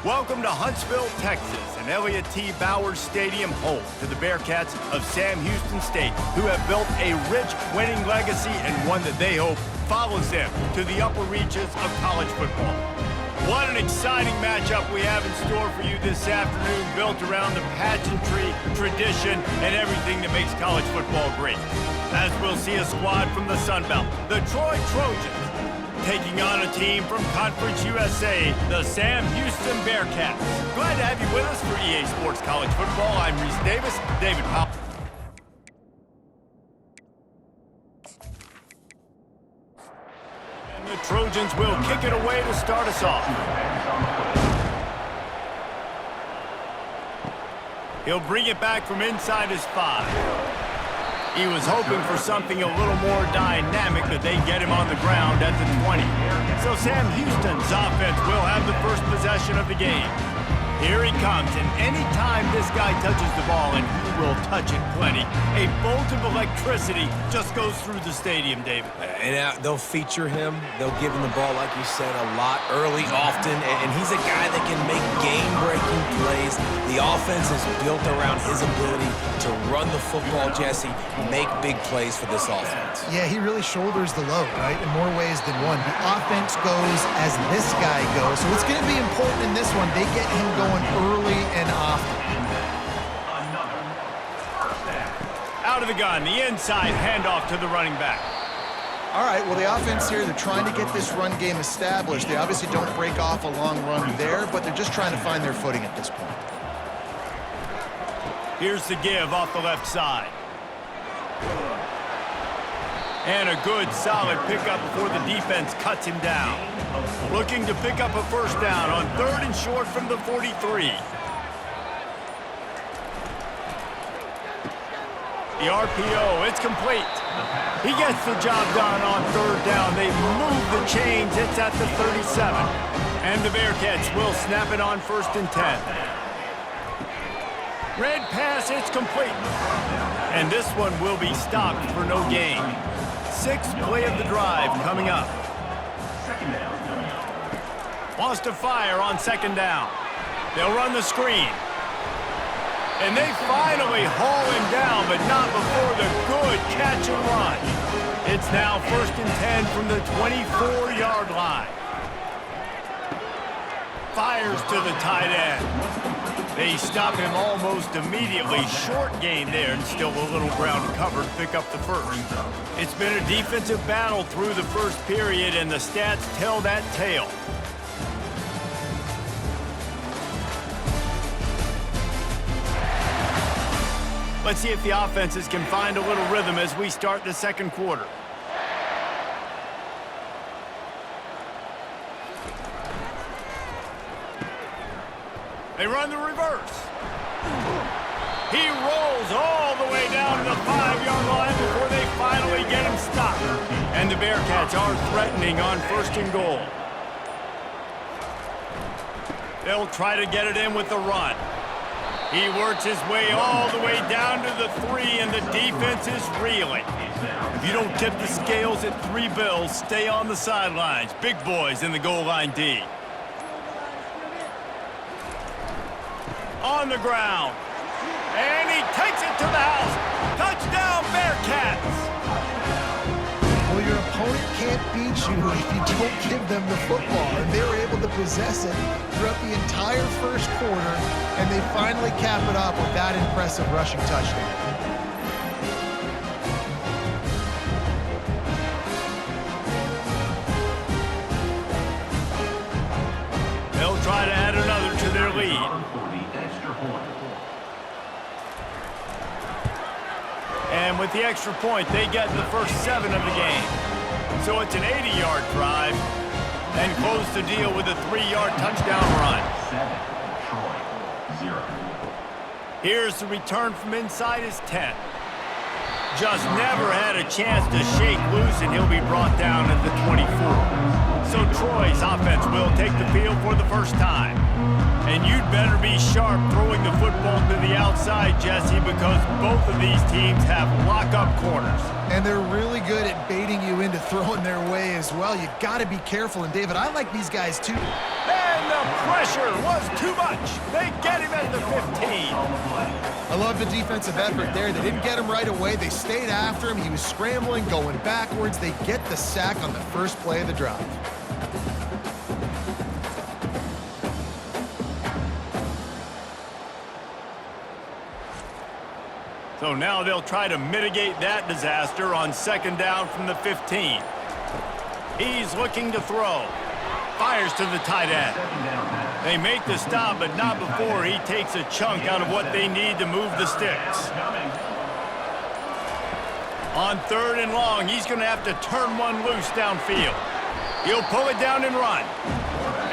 Welcome to Huntsville, Texas, and Elliott T. Bowers Stadium, home to the Bearcats of Sam Houston State, who have built a rich winning legacy and one that they hope follows them to the upper reaches of college football. What an exciting matchup we have in store for you this afternoon, built around the pageantry, tradition, and everything that makes college football great. As we'll see a squad from the Sun Belt, the Troy Trojans, taking on a team from Conference USA, the Sam Houston Bearcats. Glad to have you with us for EA Sports College Football. I'm Reese Davis, David Powell. And the Trojans will kick it away to start us off. He'll bring it back from inside his 5. He was hoping for something a little more dynamic, but they get him on the ground at the 20. So Sam Houston's offense will have the first possession of the game. Here he comes, and anytime this guy touches the ball, and he will touch it plenty, a bolt of electricity just goes through the stadium, David. And they'll feature him. They'll give him the ball, like you said, a lot, early, often, and he's a guy that can make game-breaking plays. The offense is built around his ability to run the football, Jesse, make big plays for this offense. Yeah, he really shoulders the load, right, in more ways than one. The offense goes as this guy goes, so it's going to be important in this one. They get him going early and often. Out of the gun, the inside handoff to the running back. All right, well, the offense here, they're trying to get this run game established. They obviously don't break off a long run there, but they're just trying to find their footing at this point. Here's the give off the left side. And a good, solid pickup before the defense cuts him down. Looking to pick up a first down on 3rd and short from the 43. The RPO, it's complete. He gets the job done on 3rd down. They move the chains. It's at the 37. And the Bearcats will snap it on 1st and 10. Red pass, it's complete. And this one will be stopped for no gain. 6th play of the drive coming up. Wants to fire on 2nd down. They'll run the screen. And they finally haul him down, but not before the good catch and run. It's now 1st and 10 from the 24-yard line. Fires to the tight end. They stop him almost immediately. Short gain there, and still a little ground to cover to pick up the first. It's been a defensive battle through the first period, and the stats tell that tale. Let's see if the offenses can find a little rhythm as we start the second quarter. They run the reverse. He rolls all the way down to the 5-yard line before they finally get him stopped. And the Bearcats are threatening on 1st and goal. They'll try to get it in with the run. He works his way all the way down to the 3, and the defense is reeling. If you don't tip the scales at 3 bills, stay on the sidelines. Big boys in the goal line D. On the ground. And he takes it to the house. Touchdown, Bearcats! Well, your opponent can't beat you if you don't give them the football. And they were able to possess it throughout the entire first quarter, and they finally cap it off with that impressive rushing touchdown. They'll try to add another to their lead. And with the extra point, they get the first 7 of the game. So it's an 80-yard drive, and close the deal with a 3-yard touchdown run. 7, 0. Here's the return from inside his 10. Just never had a chance to shake loose, and he'll be brought down at the 24. So Troy's offense will take the field for the first time. And you'd better be sharp throwing the football to the outside, Jesse, because both of these teams have lock-up corners. And they're really good at baiting you into throwing their way as well. You got to be careful. And, David, I like these guys, too. And the pressure was too much. They get him at the 15. I love the defensive effort there. They didn't get him right away. They stayed after him. He was scrambling, going backwards. They get the sack on the first play of the drive. So now they'll try to mitigate that disaster on second down from the 15. He's looking to throw. Fires to the tight end. They make the stop, but not before he takes a chunk out of what they need to move the sticks. On third and long, he's going to have to turn one loose downfield. He'll pull it down and run.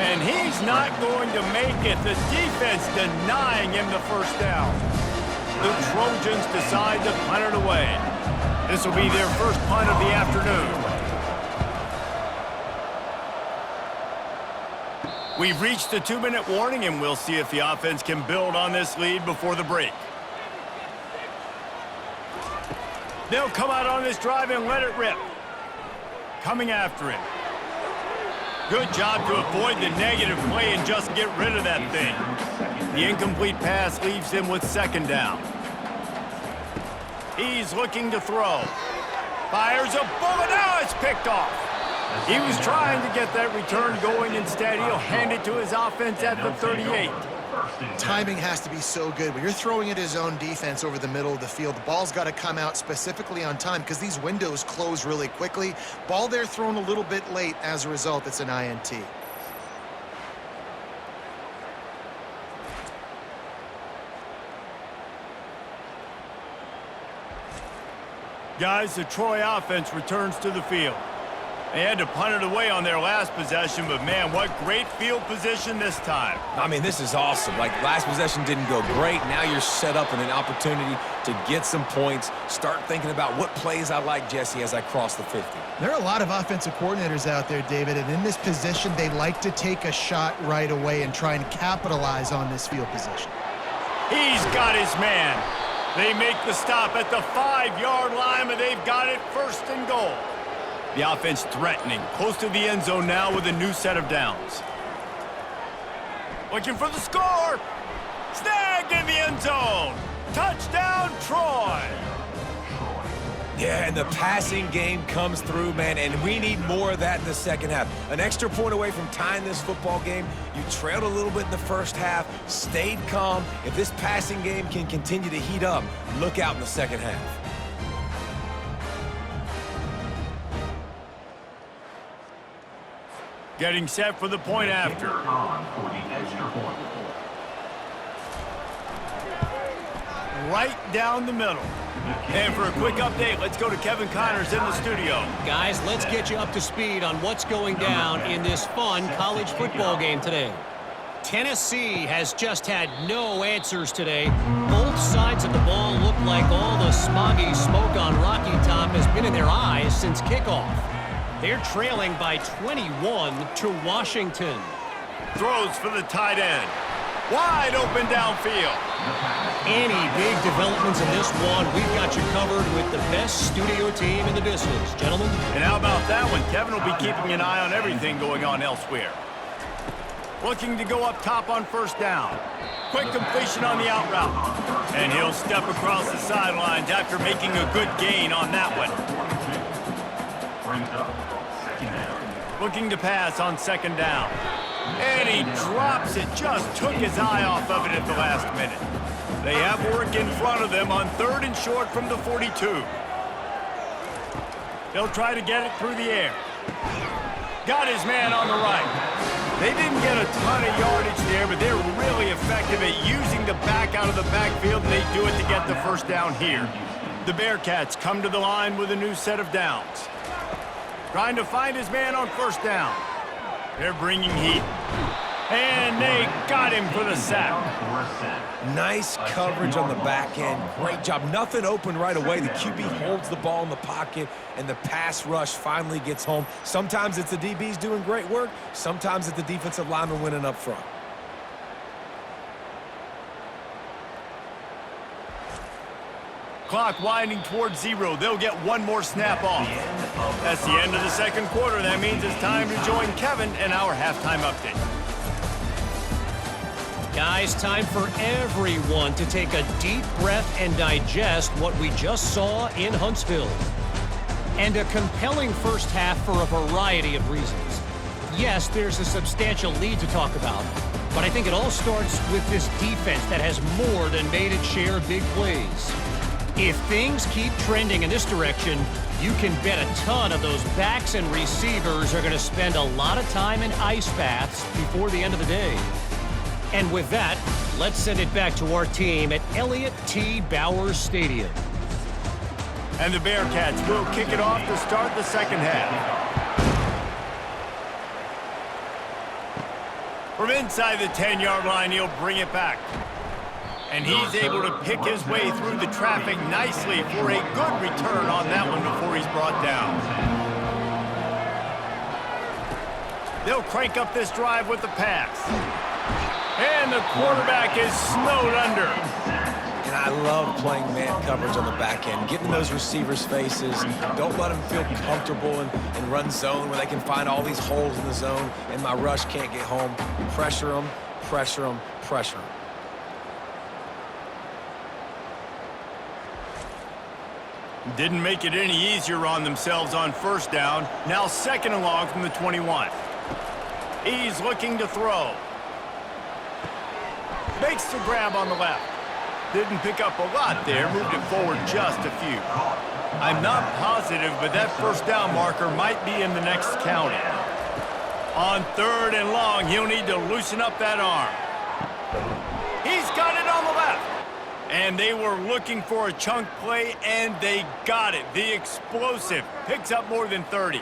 And he's not going to make it. The defense denying him the first down. The Trojans decide to punt it away. This will be their first punt of the afternoon. We've reached the 2-minute warning, and we'll see if the offense can build on this lead before the break. They'll come out on this drive and let it rip. Coming after him. Good job to avoid the negative play and just get rid of that thing. The incomplete pass leaves him with second down. He's looking to throw. Fires a bullet. Now it's picked off. He was trying to get that return going. Instead, he'll hand it to his offense at the 38. Timing has to be so good. When you're throwing at his own defense over the middle of the field, the ball's got to come out specifically on time because these windows close really quickly. Ball there thrown a little bit late. As a result, it's an INT. Guys, the Troy offense returns to the field. They had to punt it away on their last possession, but man, what great field position this time. I mean, this is awesome. Like, last possession didn't go great. Now you're set up in an opportunity to get some points. Start thinking about what plays I like, Jesse, as I cross the 50. There are a lot of offensive coordinators out there, David, and in this position, they like to take a shot right away and try and capitalize on this field position. He's got his man. They make the stop at the 5-yard line, but they've got it first and goal. The offense threatening, close to the end zone now with a new set of downs. Looking for the score. Snagged in the end zone. Touchdown, Troy. Yeah, and the passing game comes through, man, and we need more of that in the second half. An extra point away from tying this football game. You trailed a little bit in the first half, stayed calm. If this passing game can continue to heat up, look out in the second half. Getting set for the point after. Right down the middle. And for a quick update, let's go to Kevin Connors in the studio. Guys, let's get you up to speed on what's going down in this fun college football game today. Tennessee has just had no answers today. Both sides of the ball look like all the smoggy smoke on Rocky Top has been in their eyes since kickoff. They're trailing by 21 to Washington. Throws for the tight end. Wide open downfield. Any big developments in this one, we've got you covered with the best studio team in the business, gentlemen. And how about that one? Kevin will be keeping an eye on everything going on elsewhere. Looking to go up top on first down. Quick completion on the out route. And he'll step across the sidelines after making a good gain on that one. Looking to pass on second down. And he drops it. Just took his eye off of it at the last minute. They have work in front of them on third and short from the 42. They'll try to get it through the air. Got his man on the right. They didn't get a ton of yardage there, but they're really effective at using the back out of the backfield, and they do it to get the first down here. The Bearcats come to the line with a new set of downs. Trying to find his man on first down. They're bringing heat. And they got him for the sack. Nice coverage on the back end. Great job. Nothing open right away. The QB holds the ball in the pocket, and the pass rush finally gets home. Sometimes it's the DBs doing great work. Sometimes it's the defensive lineman winning up front. clock winding towards 0. They'll get one more snap off. That's the end of the second quarter. That means it's time to join Kevin and our halftime update. Guys, time for everyone to take a deep breath and digest what we just saw in Huntsville. And a compelling first half for a variety of reasons. Yes, there's a substantial lead to talk about, but I think it all starts with this defense that has more than made its share of big plays. If things keep trending in this direction, you can bet a ton of those backs and receivers are going to spend a lot of time in ice baths before the end of the day. And with that, let's send it back to our team at Elliott T. Bowers Stadium. And the Bearcats will kick it off to start the second half. From inside the 10-yard line, he'll bring it back. And he's able to pick his way through the traffic nicely for a good return on that one before he's brought down. They'll crank up this drive with the pass. And the quarterback is snowed under. And I love playing man coverage on the back end, getting those receivers' faces. Don't let them feel comfortable and run zone where they can find all these holes in the zone and my rush can't get home. Pressure them, pressure them, pressure them. Didn't make it any easier on themselves on first down. Now second and long from the 21. He's looking to throw. Makes the grab on the left. Didn't pick up a lot there, moved it forward just a few. I'm not positive, but that first down marker might be in the next county. On third and long, he'll need to loosen up that arm. He's got it on the left. And they were looking for a chunk play, and they got it. The explosive picks up more than 30.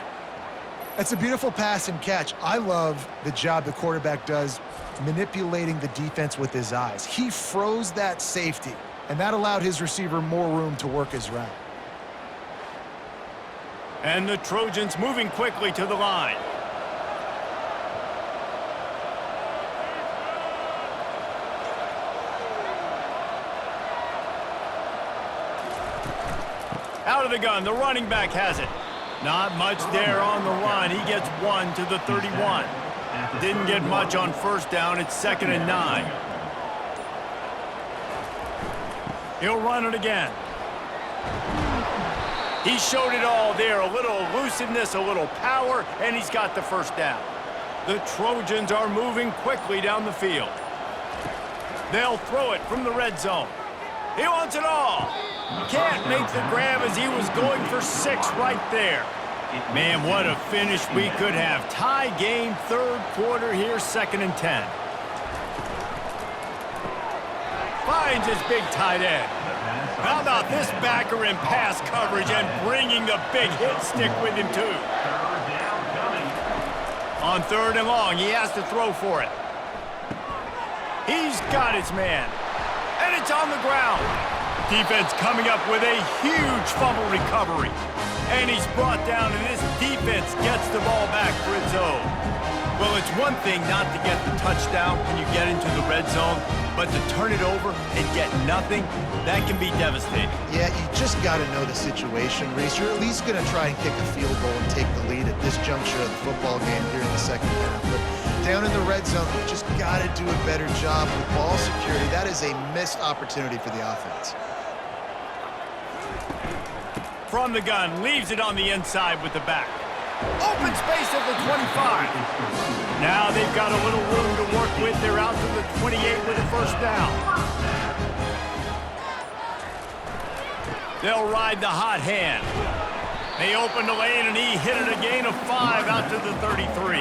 That's a beautiful pass and catch. I love the job the quarterback does manipulating the defense with his eyes. He froze that safety, and that allowed his receiver more room to work his route. And the Trojans moving quickly to the line. Out of the gun, the running back has it. Not much there on the run. He gets one to the 31. Didn't get much on first down. It's 2nd and 9. He'll run it again. He showed it all there. A little elusiveness, a little power, and he's got the first down. The Trojans are moving quickly down the field. They'll throw it from the red zone. He wants it all. Can't make the grab as he was going for 6 right there. Man, what a finish we could have. Tie game, third quarter here, 2nd and 10. Finds his big tight end. How about this backer in pass coverage and bringing the big hit stick with him too. On third and long, he has to throw for it. He's got his man. And it's on the ground. Defense coming up with a huge fumble recovery. And he's brought down, and this defense gets the ball back for its own. Well, it's one thing not to get the touchdown when you get into the red zone, but to turn it over and get nothing, that can be devastating. Yeah, you just got to know the situation, Reese. You're at least going to try and kick a field goal and take the lead at this juncture of the football game here in the second half. But down in the red zone, you just got to do a better job with ball security. That is a missed opportunity for the offense. From the gun, leaves it on the inside with the back. Open space at the 25. Now they've got a little room to work with. They're out to the 28 with a first down. They'll ride the hot hand. They open the lane, and he hit it a gain of 5 out to the 33.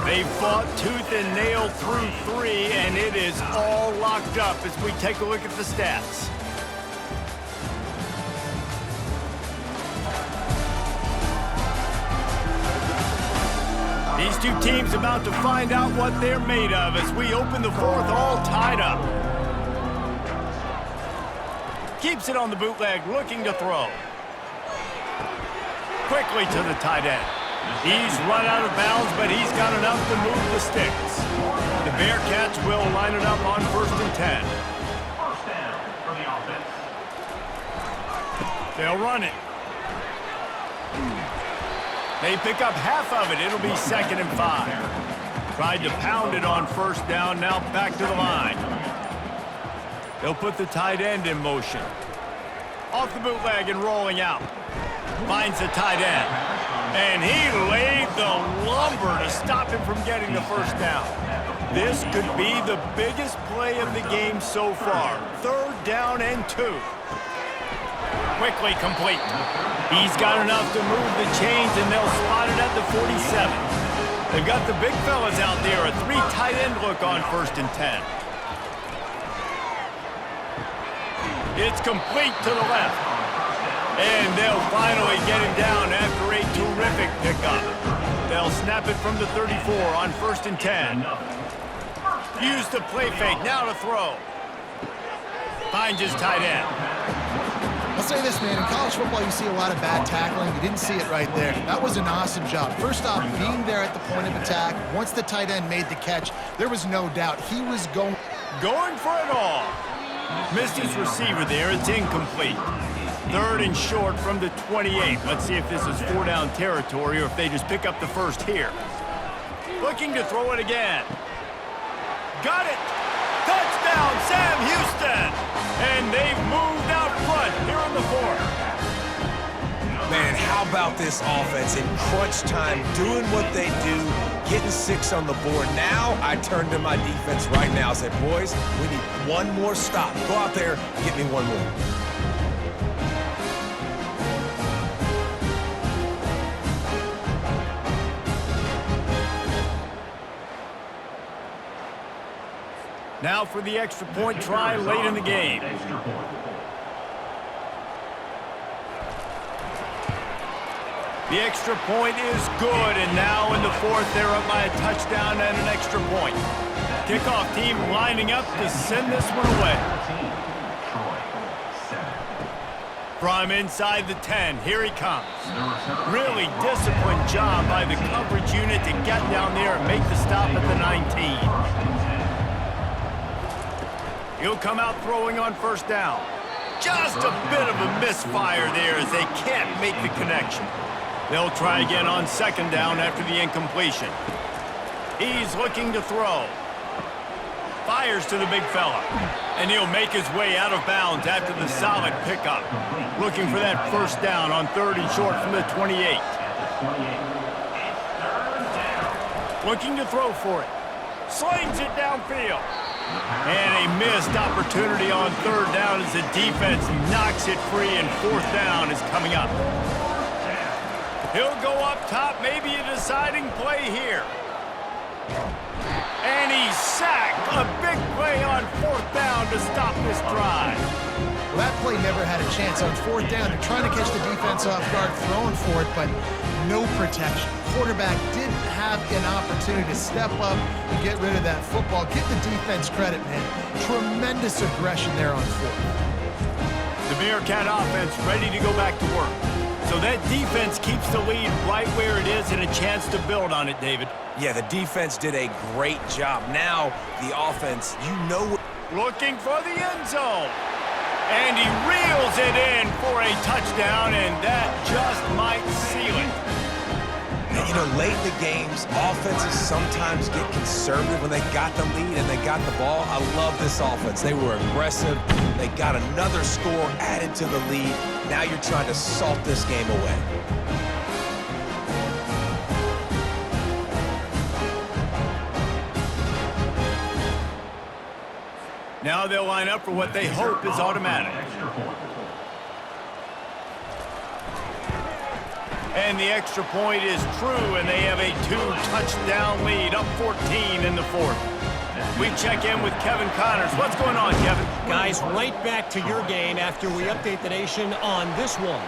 They fought tooth and nail through 3, and it is all locked up as we take a look at the stats. These two teams about to find out what they're made of as we open the fourth all tied up. Keeps it on the bootleg, looking to throw. Quickly to the tight end. He's run out of bounds, but he's got enough to move the sticks. The Bearcats will line it up on 1st and 10. First down for the offense. They'll run it. They pick up half of it. It'll be 2nd and 5. Tried to pound it on 1st down, now back to the line. They'll put the tight end in motion. Off the bootleg and rolling out. Finds the tight end. And he laid the lumber to stop him from getting the 1st down. This could be the biggest play of the game so far. 3rd down and 2. Quickly complete. He's got enough to move the chains, and they'll spot it at the 47. They've got the big fellas out there. A 3 tight end look on 1st and 10. It's complete to the left. And they'll finally get him down after a terrific pickup. They'll snap it from the 34 on 1st and 10. Use the play fake, now to throw. Finds his tight end. I'll say this, man, in college football you see a lot of bad tackling. You didn't see it right there. That was an awesome job. First off, being there at the point of attack. Once the tight end made the catch, there was no doubt he was going for it all. Missed his receiver there. It's incomplete. 3rd and short from the 28. Let's see if this is 4-down territory or if they just pick up the 1st here. Looking to throw it again. Got it. Touchdown, Sam Houston. And they've moved out front here in the 4th. Man, how about this offense in crunch time, doing what they do, getting 6 on the board. Now I turn to my defense right now and say, boys, we need one more stop. Go out there, get me one more. Now for the extra point try late in the game. The extra point is good, and now in the 4th, they're up by a touchdown and an extra point. Kickoff team lining up to send this one away. From inside the 10, here he comes. Really disciplined job by the coverage unit to get down there and make the stop at the 19. He'll come out throwing on 1st down. Just a bit of a misfire there as they can't make the connection. They'll try again on 2nd down after the incompletion. He's looking to throw. Fires to the big fella. And he'll make his way out of bounds after the solid pickup. Looking for that 1st down on 3rd and short from the 28. Looking to throw for it. Slings it downfield. And a missed opportunity on 3rd down as the defense knocks it free, and 4th down is coming up. He'll go up top, maybe a deciding play here. And he's sacked. A big play on 4th down to stop this drive. Well, that play never had a chance. On 4th down, they're trying to catch the defense off guard, throwing for it, but no protection. Quarterback didn't have an opportunity to step up and get rid of that football. Give the defense credit, man. Tremendous aggression there on 4th. The Bearcat offense ready to go back to work. So that defense keeps the lead right where it is and a chance to build on it, David. Yeah, the defense did a great job. Now, the offense, you know. Looking for the end zone. And he reels it in for a touchdown, and that just might seal it. And, you know, late in the games, offenses sometimes get conservative when they got the lead and they got the ball. I love this offense. They were aggressive. They got another score added to the lead. Now you're trying to salt this game away. Now they'll line up for what they hope is automatic. And the extra point is true, and they have a 2-touchdown lead, up 14 in the 4th. We check in with Kevin Connors. What's going on, Kevin? Guys, right back to your game after we update the nation on this one.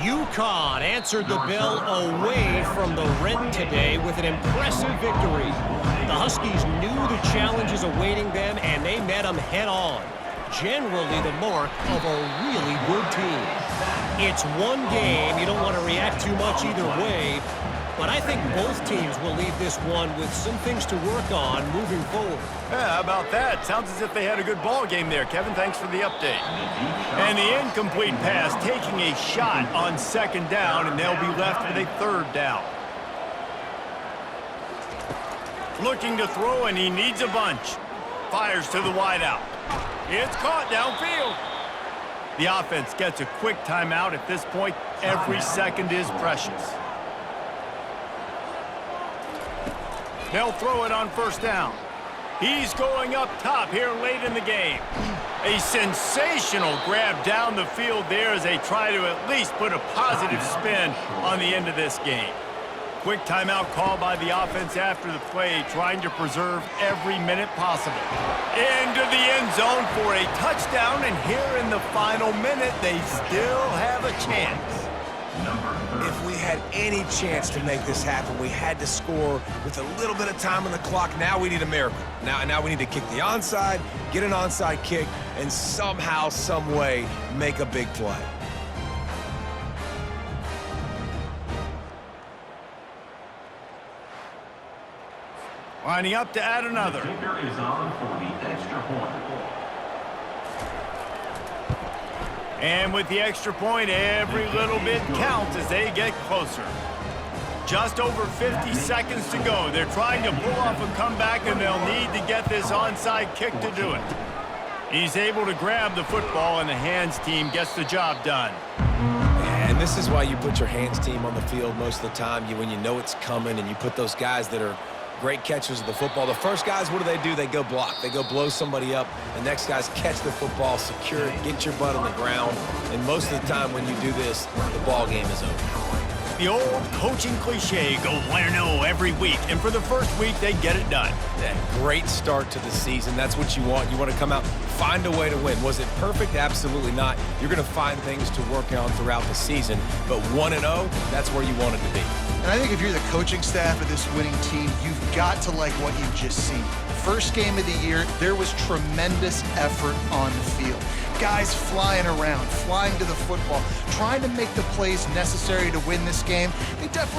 UConn answered the bell away from the Red today with an impressive victory. The Huskies knew the challenges awaiting them, and they met them head-on. Generally the mark of a really good team. It's one game. You don't want to react too much either way. But I think both teams will leave this one with some things to work on moving forward. Yeah, how about that? Sounds as if they had a good ball game there, Kevin. Thanks for the update. And the incomplete pass taking a shot on 2nd down, and they'll be left with a 3rd down. Looking to throw, and he needs a bunch. Fires to the wideout. It's caught downfield. The offense gets a quick timeout. At this point, every second is precious. They'll throw it on 1st down. He's going up top here late in the game. A sensational grab down the field there as they try to at least put a positive spin on the end of this game. Quick timeout call by the offense after the play, trying to preserve every minute possible. Into the end zone for a touchdown, and here in the final minute, they still have a chance. If we had any chance to make this happen, we had to score with a little bit of time on the clock. Now we need a miracle. Now we need to kick the onside, get an onside kick, and somehow, some way, make a big play. Lining up to add another. Kicker is on for the extra point. And with the extra point, every little bit counts as they get closer. Just over 50 seconds to go. They're trying to pull off a comeback, and they'll need to get this onside kick to do it. He's able to grab the football, and the hands team gets the job done. And this is why you put your hands team on the field most of the time. When you know it's coming, and you put those guys that are great catchers of the football. The first guys, what do? They go block. They go blow somebody up. The next guys catch the football, secure it, get your butt on the ground. And most of the time when you do this, the ball game is over. The old coaching cliche, go 1-0 every week. And for the first week, they get it done. Great start to the season. That's what you want. You want to come out, find a way to win. Was it perfect? Absolutely not. You're going to find things to work on throughout the season. But 1-0, that's where you want it to be. And I think if you're the coaching staff of this winning team, you've got to like what you've just seen. First game of the year, there was tremendous effort on the field. Guys flying around, flying to the football, trying to make the plays necessary to win this game. They definitely